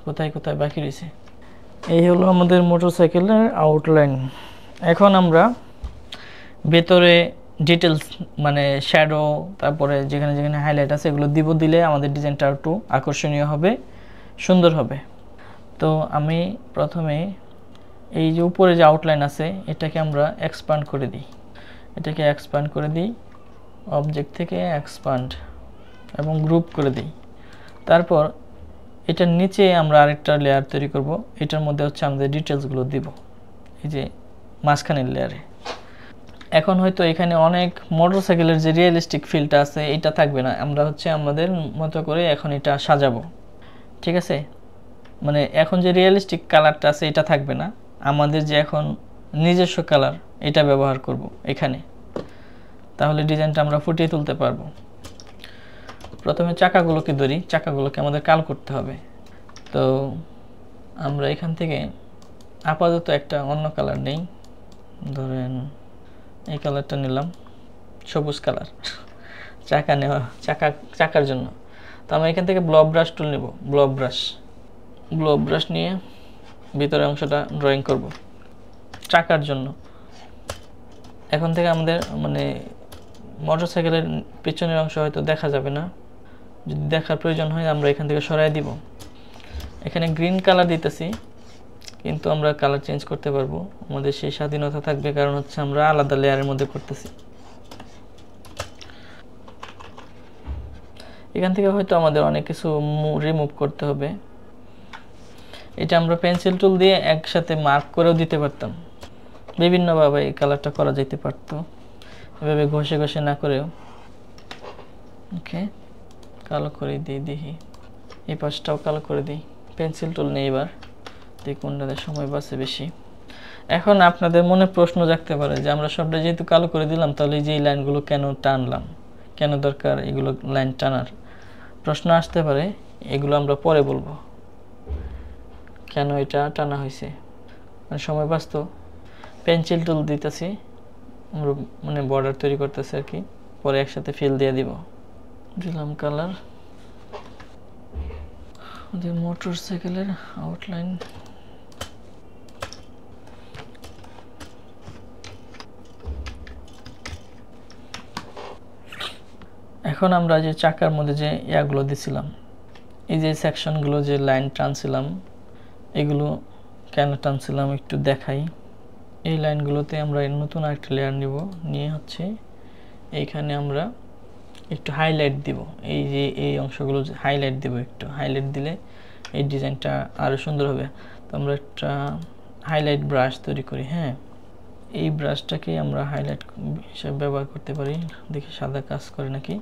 কোথায় কোথায় বাকি রয়েছে। এই হলো আমাদের মোটরসাইকেলের আউটলাইন। এখন আমরা ভেতরে ডিটেলস মানে শ্যাডো, তারপরে যেখানে যেখানে হাইলাইট আছে এগুলো দিব, দিলে আমাদের ডিজাইনটা একটু আকর্ষণীয় হবে, সুন্দর হবে। তো আমি প্রথমে এই যে উপরে যে আউটলাইন আছে এটাকে আমরা এক্সপ্যান্ড করে দিই, এটাকে এক্সপ্যান্ড করে দিই, অবজেক্ট থেকে এক্সপ্যান্ড এবং গ্রুপ করে দিই। তারপর এটার নিচে আমরা আরেকটা লেয়ার তৈরি করব, এটার মধ্যে হচ্ছে আমাদের ডিটেলসগুলো দিব, এই যে মাঝখানের লেয়ারে। এখন হয়তো এখানে অনেক মোটরসাইকেলের যে রিয়েলিস্টিক ফিলটা আছে এটা থাকবে না, আমরা হচ্ছে আমাদের মতো করে এখন এটা সাজাবো, ঠিক আছে? মানে এখন যে রিয়েলিস্টিক কালারটা আছে এটা থাকবে না, আমাদের যে এখন নিজস্ব কালার এটা ব্যবহার করব এখানে, তাহলে ডিজাইনটা আমরা ফুটিয়ে তুলতে পারবো। প্রথমে চাকাগুলোকে ধরি, চাকাগুলোকে আমাদের কালো করতে হবে। তো আমরা এখান থেকে আপাতত একটা অন্য কালার নেই, ধরেন এই কালারটা নিলাম, সবুজ কালার, চাকা নেওয়া চাকার জন্য। তো আমরা এখান থেকে ব্লব ব্রাশ টুল নেব, ব্লব ব্রাশ নিয়ে ভিতরের অংশটা ড্রয়িং করব চাকার জন্য। এখন থেকে আমাদের মানে মোটরসাইকেলের পিছনের অংশ হয়তো দেখা যাবে না, যদি দেখার প্রয়োজন হয় আমরা এখান থেকে সরাই দিব। এখানে গ্রিন কালার দিতেছি, কিন্তু আমরা কালার চেঞ্জ করতে পারবো, আমাদের সেই স্বাধীনতা থাকবে, কারণ হচ্ছে আমরা আলাদা লেয়ারের মধ্যে করতেছি। এখান থেকে হয়তো আমাদের অনেক কিছু রিমুভ করতে হবে। এটা আমরা পেন্সিল টুল দিয়ে একসাথে মার্ক করেও দিতে পারতাম, বিভিন্নভাবে এই কালারটা করা যেতে পারতো, এভাবে ঘষে ঘষে না করেও। ওকে, কালো করে দিই, দেখি এই পাশটাও কালো করে দিই। পেন্সিল টুল নেই, এবার দেখি কোনটাতে সময় বাঁচে বেশি। এখন আপনাদের মনে প্রশ্ন জাগতে পারে যে আমরা সবটা যেহেতু কালো করে দিলাম, তাহলে যে এই লাইনগুলো কেন টানলাম, কেন দরকার এগুলো লাইন টানার, প্রশ্ন আসতে পারে। এগুলো আমরা পরে বলবো কেন এটা টানা হয়েছে, মানে সময় বাঁচত। পেন্সিল টুল দিতেছি, আমরা মানে বর্ডার তৈরি করতেছি আর কি, পরে একসাথে ফিল দিয়ে দিলাম কালার। আমাদের মোটরসাইকেলের আউটলাইন এখন আমরা যে চাকার মধ্যে যে ইয়াগুলো দিছিলাম, এই যে সেকশনগুলো যে লাইন টানছিলাম, এগুলো কেন টানছিলাম একটু দেখাই। এই লাইনগুলোতে আমরা নতুন আরেকটা লেয়ার নিব, নিয়ে হচ্ছে এইখানে আমরা একটু হাইলাইট দিব, এই যে এই অংশগুলো হাইলাইট দিব, একটু হাইলাইট দিলে এই ডিজাইনটা আরও সুন্দর হবে। তো আমরা একটা হাইলাইট ব্রাশ তৈরি করি। হ্যাঁ, এই ব্রাশটাকে আমরা হাইলাইট হিসেবে ব্যবহার করতে পারি। দেখি সাদা কাজ করে নাকি।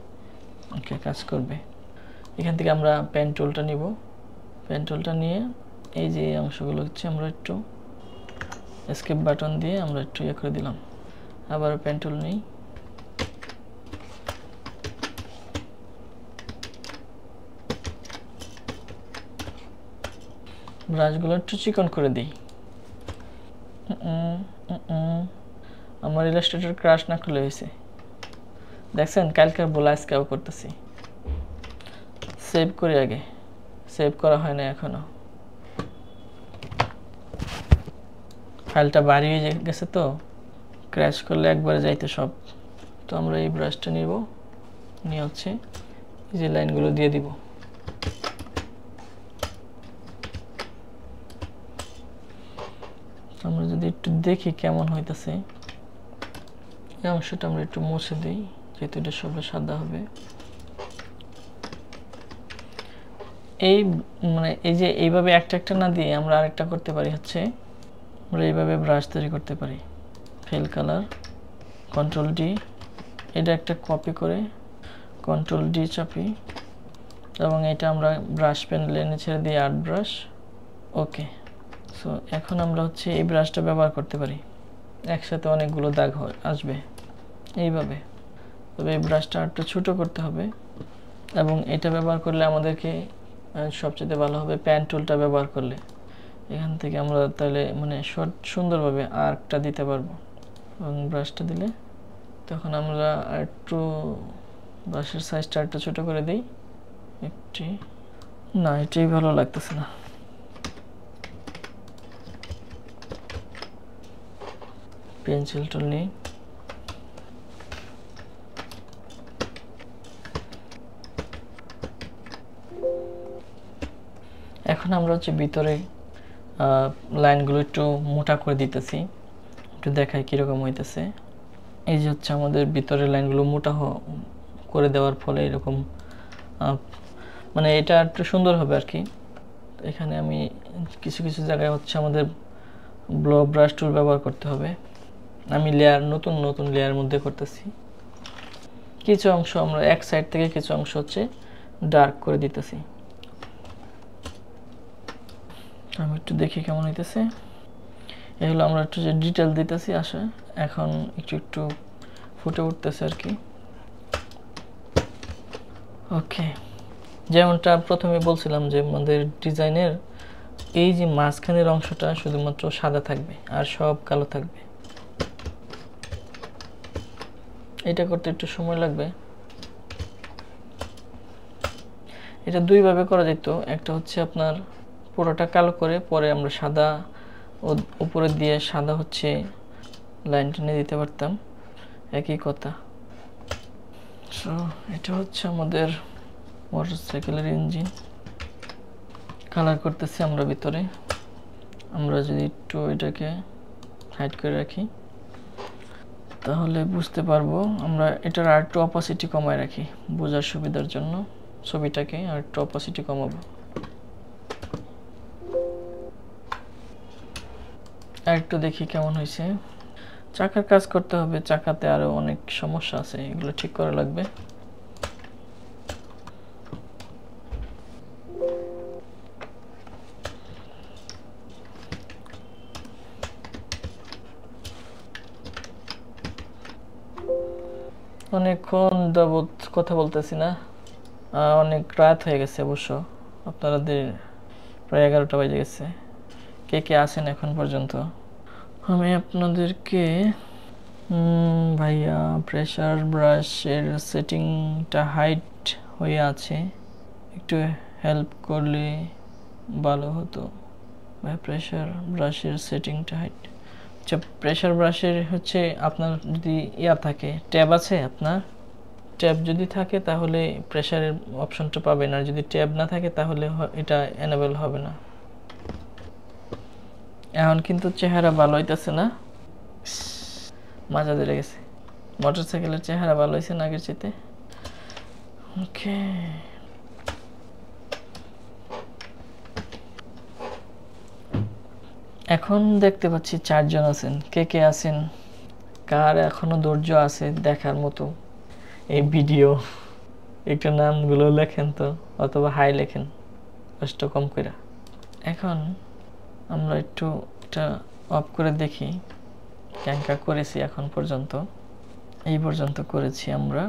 ওকে, কাজ করবে। এখান থেকে আমরা পেন টুলটা নিব। পেন টুলটা নিয়ে এই যে অংশগুলো হচ্ছে আমরা একটু এসকেপ বাটন দিয়ে আমরা একটু ইয়ে করে দিলাম। আবার পেন টুল নিই, ব্রাশগুলো একটু চিকন করে দিই। আমার ইলাস্ট্রেটর ক্রাশ না খুলে হয়েছে, দেখছেন? কালকের বলা আজকেও করতেছি। সেভ করি, আগে সেভ করা হয় না এখনো, ফাইলটা ভারী হয়ে গেছে তো ক্র্যাশ করলে একবারে যাইতে সব। তো আমরা এই ব্রাশটা নিব, নিয়ে হচ্ছে এই যে লাইনগুলো দিয়ে দিব। আমরা যদি একটু দেখি কেমন হইতেছে, এই অংশটা আমরা একটু মুছে দিই যেহেতু এটা সব সাদা হবে। এই মানে এই যে এইভাবে একটা একটা না দিয়ে আমরা আরেকটা করতে পারি, হচ্ছে আমরা এইভাবে ব্রাশ তৈরি করতে পারি। ফিল কালার, কন্ট্রোল ডি, এটা একটা কপি করে কন্ট্রোল ডি চাপি এবং এটা আমরা ব্রাশ প্যানেলে এনে ছেড়ে দিই আর্ট ব্রাশ। ওকে, সো এখন আমরা হচ্ছে এই ব্রাশটা ব্যবহার করতে পারি, একসাথে অনেকগুলো দাগ আসবে এইভাবে। তবে এই ব্রাশটা একটু ছোটো করতে হবে এবং এটা ব্যবহার করলে আমাদেরকে সবচেয়ে ভালো হবে পেন টুলটা ব্যবহার করলে। এখান থেকে আমরা তাহলে মানে সুন্দরভাবে আর্কটা দিতে পারবো। এবং ব্রাশটা দিলে তখন আমরা একটু ব্রাশের সাইজটা একটু ছোটো করে দিই। না, এটাই ভালো লাগতেছে না। পেন্সিল টুল নিই, এখন আমরা হচ্ছে ভিতরে লাইনগুলো একটু মোটা করে দিতেছি, একটু দেখাই কীরকম হইতেছে। এই যে হচ্ছে আমাদের ভিতরে লাইনগুলো মোটা করে দেওয়ার ফলে এরকম মানে এটা একটু সুন্দর হবে আর কি। এখানে আমি কিছু কিছু জায়গায় হচ্ছে আমাদের ব্লো ব্রাশ টুল ব্যবহার করতে হবে। আমি নতুন নতুন লেয়ার মধ্যে করতেছি। কিছু অংশ আমরা এক সাইড থেকে কিছু অংশ হচ্ছে ডার্ক করে দিতেছি। আমি একটু দেখি কেমন হইতেছে। এগুলো আমরা একটু যে ডিটেল দিতেছি আসে, এখন একটু একটু ফুটে উঠতেছে আর কি। ওকে, যেমনটা প্রথমে বলছিলাম যে আমাদের ডিজাইনের এই যে মাঝখানের অংশটা শুধুমাত্র সাদা থাকবে আর সব কালো থাকবে। এটা করতে একটু সময় লাগবে। এটা দুইভাবে করা যেত, একটা হচ্ছে আপনার পুরোটা কালো করে পরে আমরা সাদা উপরে দিয়ে সাদা হচ্ছে লাইন টেনে দিতে পারতাম, একই কথা। সো এটা হচ্ছে আমাদের মোটরসাইকেলের ইঞ্জিন। কালার করতেছি আমরা ভিতরে। আমরা যদি একটু এটাকে হাইড করে রাখি তাহলে বুঝতে পারবো। আমরা এটার আর একটু অপাসিটি কমায় রাখি বোঝার সুবিধার জন্য, ছবিটাকে আর একটু অপাসিটি কমাবো। আর একটু দেখি কেমন হয়েছে। চাকার কাজ করতে হবে, চাকাতে আরো অনেক সমস্যা আছে, এগুলো ঠিক করা লাগবে। অনেকক্ষণ যাবত কথা বলতেছি না, অনেক রাত হয়ে গেছে অবশ্য, আপনাদের প্রায় 11টা বেজে গেছে। কে কে আছেন এখন পর্যন্ত? আমি আপনাদেরকে ভাইয়া প্রেসার ব্রাশের সেটিংটা হাইট হয়ে আছে, একটু হেল্প করলে ভালো হতো। ভাই প্রেসার ব্রাশের সেটিংটা হাইট, আচ্ছা প্রেসার ব্রাশের হচ্ছে আপনার যদি থাকে ট্যাব আছে, আপনার ট্যাব যদি থাকে তাহলে প্রেসারের অপশনটা পাবেন, আর যদি ট্যাব না থাকে তাহলে এটা এনেবল হবে না। এখন কিন্তু চেহারা ভালো হইতেছে না, মাজা ধরে গেছে। মোটরসাইকেলের চেহারা ভালো হয়েছে না আগের চেয়ে? ওকে, এখন দেখতে পাচ্ছি 4 জন আছেন। কে কে আছেন, কার এখনো ধৈর্য আছে দেখার মতো এই ভিডিও? একটু নামগুলো লেখেন তো, অথবা হাই লেখেন কষ্ট কম করে। এখন আমরা একটু এটা অফ করে দেখি ক্যাঙ্কা করেছি এখন পর্যন্ত। এই পর্যন্ত করেছি আমরা।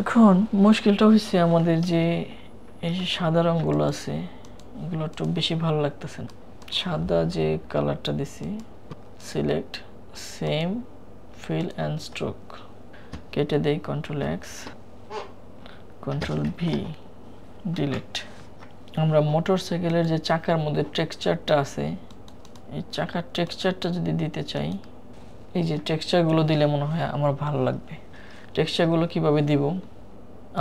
এখন মুশকিলটা হচ্ছে আমাদের যে এই যে সাদা রঙগুলো আছে এগুলো একটু বেশি ভালো লাগতেছে না। সাদা যে কালারটা দিছি, select same fill and stroke, কেটে দেই control x control v delete. আমরা মোটরসাইকেলের যে চাকার মধ্যে টেক্সচারটা আছে, এই চাকার টেক্সচারটা যদি দিতে চাই, এই যে টেক্সচারগুলো দিলে মনে হয় আমার ভালো লাগবে। টেক্সচারগুলো কিভাবে দিব?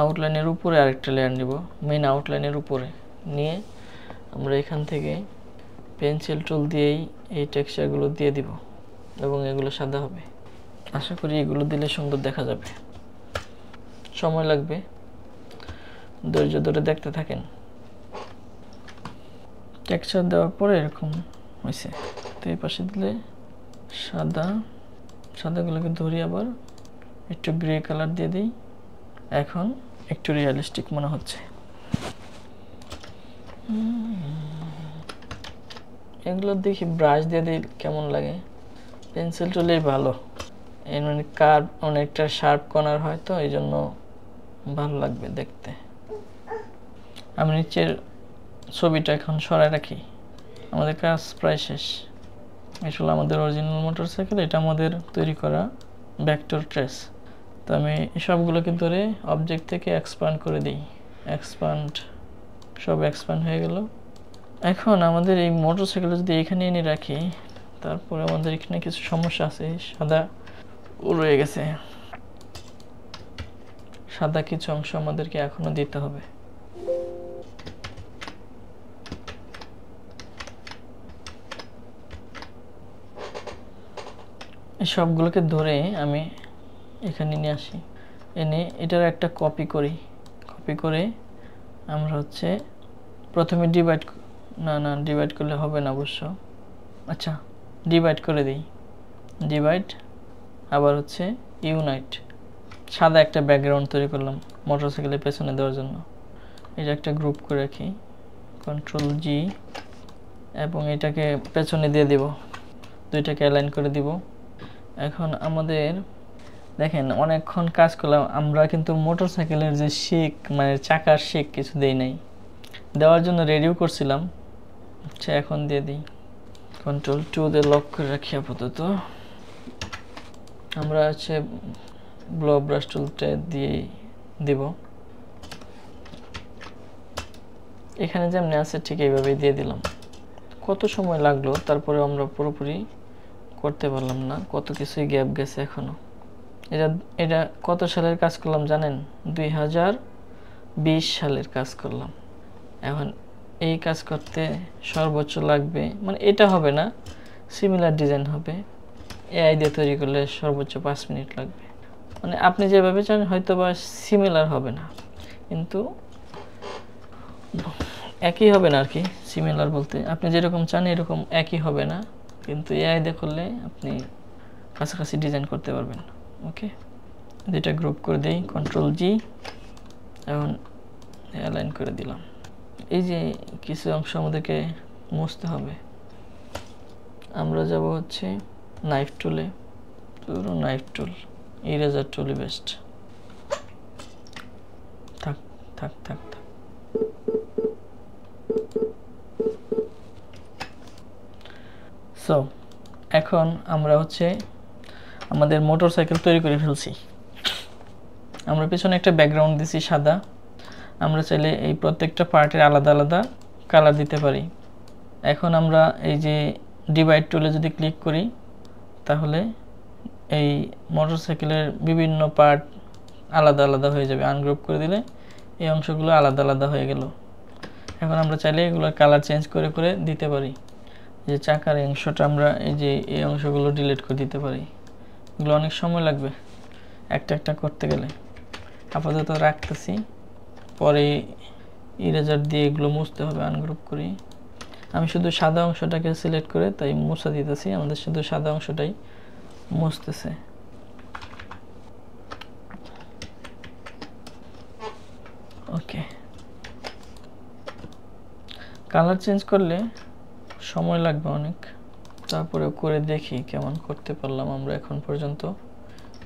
আউটলাইনের উপরে আরেকটা লেয়ার নিব, মেইন আউটলাইনের উপরে নিয়ে আমরা এখান থেকে পেন্সিল টুল দিয়েই এই টেক্সচারগুলো দিয়ে দিব এবং এগুলো সাদা হবে। আশা করি এগুলো দিলে সুন্দর দেখা যাবে। সময় লাগবে, ধৈর্য ধরে দেখতে থাকেন। টেক্সচার দেওয়ার পরে এরকম হয়েছে, তো এই পাশে দিলে সাদা, সাদাগুলোকে ধরি আবার একটু গ্রে কালার দিয়ে দিই। এখন একটু রিয়েলিস্টিক মনে হচ্ছে। এগুলো দেখি ব্রাশ দিয়ে দিই কেমন লাগে। পেন্সিল টুলেই ভালো, এর মানে কার্ভ অনেকটা শার্প কর্নার হয়, তো এই জন্য ভালো লাগবে দেখতে। আমি নিচের ছবিটা এখন সরাই রাখি। আমাদের কাজ প্রায় শেষ। এটা হলো আমাদের অরিজিনাল মোটরসাইকেল, এটা আমাদের তৈরি করা ভেক্টর ট্রেস। তো আমি সবগুলোকে ধরে অবজেক্ট থেকে এক্সপ্যান্ড করে দিই। এক্সপ্যান্ড, সব এক্সপ্যান্ড হয়ে গেল। এখন আমাদের এই মোটরসাইকেল যদি এখানে এনে রাখি, তারপরে আমাদের এখানে কিছু সমস্যা আছে। সাদা রয়ে গেছে, সাদা কিছু অংশ আমাদেরকে এখনো দিতে হবে। সবগুলোকে ধরে আমি এখানে নিয়ে আসি, এনে এটার একটা কপি করি। কপি করে আমরা হচ্ছে প্রথমে ডিভাইড, না ডিভাইড করলে হবে না অবশ্য। আচ্ছা, ডিভাইড করে দিই, ডিভাইড, আবার হচ্ছে ইউনাইট। সাদা একটা ব্যাকগ্রাউন্ড তৈরি করলাম মোটরসাইকেলের পেছনে দেওয়ার জন্য। এটা একটা গ্রুপ করে রাখি, কন্ট্রোল জি, এবং এটাকে পেছনে দিয়ে দিব, দুইটাকে অ্যালাইন করে দিব। এখন আমাদের দেখেন অনেকক্ষণ কাজ করলাম, আমরা কিন্তু মোটরসাইকেলের যে শেক মানে চাকার শেক কিছু দেই নাই, দেওয়ার জন্য রেডিও করছিলাম। আচ্ছা, এখন দিয়ে দিই, কন্ট্রোল টু দিয়ে লক করে রাখি আপাতত। আমরা হচ্ছে ব্লো ব্রাশ টুলটা দিয়ে দিব, এখানে যেমনি আছে ঠিক এইভাবেই দিয়ে দিলাম। কত সময় লাগলো, তারপরে আমরা পুরোপুরি করতে পারলাম না, কত কিছুই গ্যাপ গেছে এখনো। এটা কত সালের কাজ করলাম জানেন? 2020 সালের কাজ করলাম। এখন এই কাজ করতে সর্বোচ্চ লাগবে, মানে এটা হবে না, সিমিলার ডিজাইন হবে, এআই দিয়ে তৈরি করলে সর্বোচ্চ 5 মিনিট লাগবে। মানে আপনি যেভাবে চান হয়তো বা সিমিলার হবে না, কিন্তু একই হবে না আর কি। সিমিলার বলতে আপনি যেরকম চান এরকম একই হবে না, কিন্তু এআই দিয়ে করলে আপনি কাছাকাছি ডিজাইন করতে পারবেন। ওকে, এটা গ্রুপ করে দেই, কন্ট্রোল জি, এখন অ্যালাইন করে দিলাম। এই যে কিছু অংশ আমাদেরকে মুছতে হবে। আমরা যাব হচ্ছে নাইফ টুলে, পুরো নাইফ টুল, ইরেজার টুলই বেস্ট। থাক থাক থাক থাক। সো এখন আমরা হচ্ছে আমাদের মোটরসাইকেল তৈরি করে ফেলছি। আমরা পেছনে একটা ব্যাকগ্রাউন্ড দিছি সাদা, আমরা চাইলে এই প্রত্যেকটা পার্টের আলাদা আলাদা কালার দিতে পারি। এখন আমরা এই যে ডিভাইড টুলে যদি ক্লিক করি, তাহলে এই মোটরসাইকেলের বিভিন্ন পার্ট আলাদা আলাদা হয়ে যাবে। আনগ্রুপ করে দিলে এই অংশগুলো আলাদা আলাদা হয়ে গেল। এখন আমরা চাইলে এগুলোর কালার চেঞ্জ করে করে দিতে পারি। যে চাকার অংশটা আমরা এই অংশগুলো ডিলিট করে দিতে পারি। এগুলো অনেক সময় লাগবে একটা একটা করতে গেলে। আপাতত রাখতেছি, পরে ইরেজার দিয়ে এগুলো মুছতে হবে। আনগ্রুপ করি, আমি শুধু সাদা অংশটাকে সিলেক্ট করে তাই মুছা দিতেছি। আমাদের শুধু সাদা অংশটাই মুছতেছে। ওকে, কালার চেঞ্জ করলে সময় লাগবে অনেক, তারপরে করে দেখি কেমন করতে পারলাম আমরা এখন পর্যন্ত।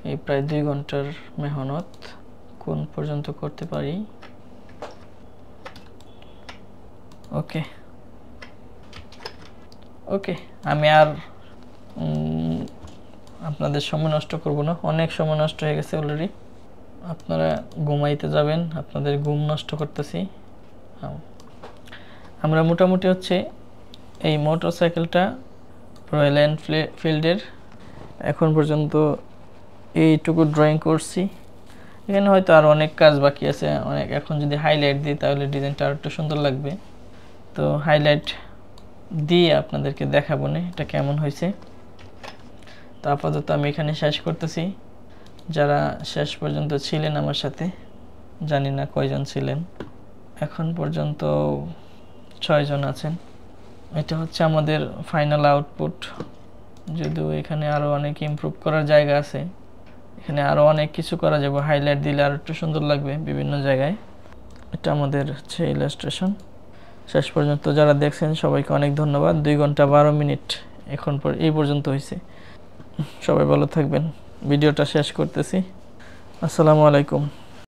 এই প্রায় 2 ঘন্টার মেহনত কোন পর্যন্ত করতে পারি। ওকে ওকে, আমি আর আপনাদের সময় নষ্ট করব না, অনেক সময় নষ্ট হয়ে গেছে অলরেডি। আপনারা ঘুমাইতে যাবেন, আপনাদের ঘুম নষ্ট করতেছি। আমরা মোটামুটি হচ্ছে এই মোটরসাইকেলটা রয়্যাল এনফিল্ডের এখন পর্যন্ত এইটুকু ড্রয়িং করছি। এখানে হয়তো আর অনেক কাজ বাকি আছে অনেক। এখন যদি হাইলাইট দিই তাহলে ডিজাইনটা আর একটু সুন্দর লাগবে। তো হাইলাইট দিয়ে আপনাদেরকে দেখাবো না এটা কেমন হয়েছে। তো আপাতত আমি এখানে শেষ করতেছি। যারা শেষ পর্যন্ত ছিলেন আমার সাথে, জানি না কয়জন ছিলেন, এখন পর্যন্ত 6 জন আছেন। এটা হচ্ছে আমাদের ফাইনাল আউটপুট। যদিও এখানে আরও অনেক ইমপ্রুভ করার জায়গা আছে, এখানে আরও অনেক কিছু করা যাবে। হাইলাইট দিলে আরও একটু সুন্দর লাগবে বিভিন্ন জায়গায়। এটা আমাদের হচ্ছে ইলাস্ট্রেশন। শেষ পর্যন্ত যারা দেখছেন সবাইকে অনেক ধন্যবাদ। 2 ঘন্টা 12 মিনিট এখন এই পর্যন্ত হয়েছে। সবাই ভালো থাকবেন। ভিডিওটা শেষ করতেছি। আসসালামু আলাইকুম।